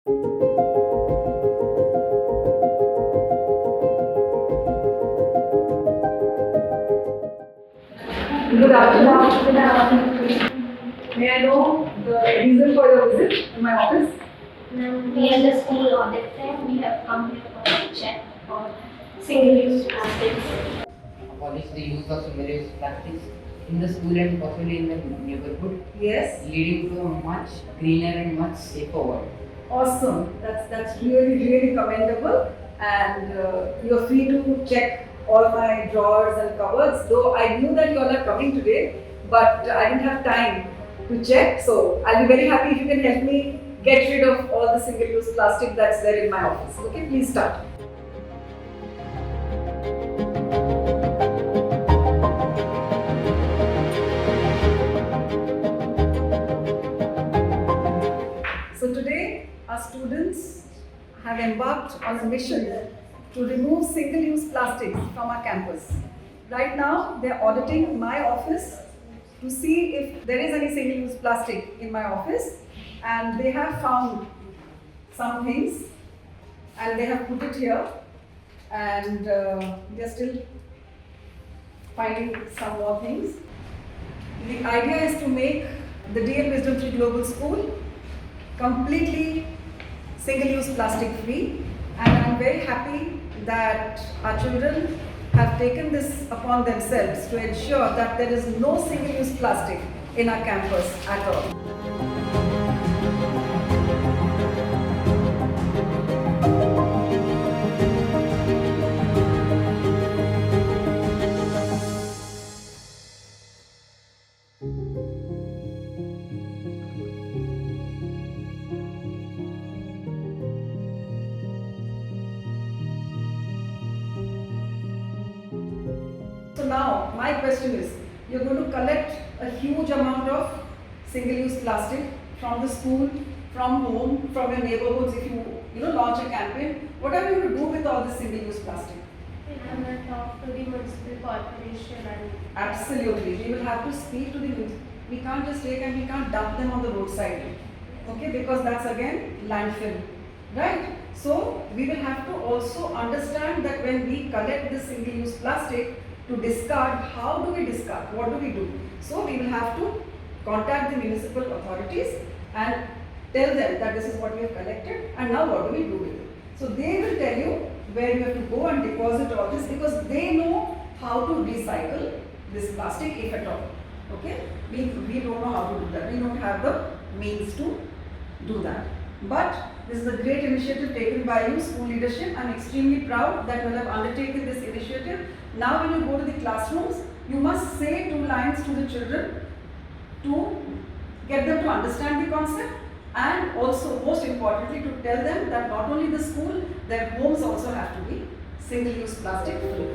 Good afternoon. Good afternoon. May I know the reason for your visit to my office? We are the school audit and we have come here for a check for single-use plastics. Abolish the use of single-use plastics in the school and possibly in the neighborhood, Yes. leading to a much greener and much safer world. Awesome. That's really commendable. And you're free to check all my drawers and cupboards. Though I knew that you all are coming today, but I didn't have time to check. So I'll be very happy if you can help me get rid of all the single-use plastic that's there in my office. Okay, please start. So today, our students have embarked on a mission to remove single-use plastics from our campus. Right now, they are auditing my office to see if there is any single-use plastic in my office, and they have found some things and they have put it here, and they are still finding some more things. The idea is to make the DL Wisdom Tree Global School completely single-use plastic free, and I'm very happy that our children have taken this upon themselves to ensure that there is no single-use plastic in our campus at all. So now, my question is, you're going to collect a huge amount of single-use plastic from the school, from home, from your neighborhoods. If you launch a campaign, what are you going to do with all this single-use plastic? I'm going to talk to the municipal corporation and Absolutely, we will have to speak to the. We can't just take and we can't dump them on the roadside, okay? Because that's again landfill, right? So we will have to also understand that when we collect this single-use plastic to discard, how do we discard? What do we do? So we will have to contact the municipal authorities and tell them that this is what we have collected and now what do we do with it. So they will tell you where you have to go and deposit all this, because they know how to recycle this plastic, if at all. Okay? We don't know how to do that. We don't have the means to do that. But this is a great initiative taken by you, school leadership. I'm extremely proud that you have undertaken this initiative. Now when you go to the classrooms, you must say 2 lines to the children to get them to understand the concept, and also most importantly to tell them that not only the school, their homes also have to be single-use plastic free.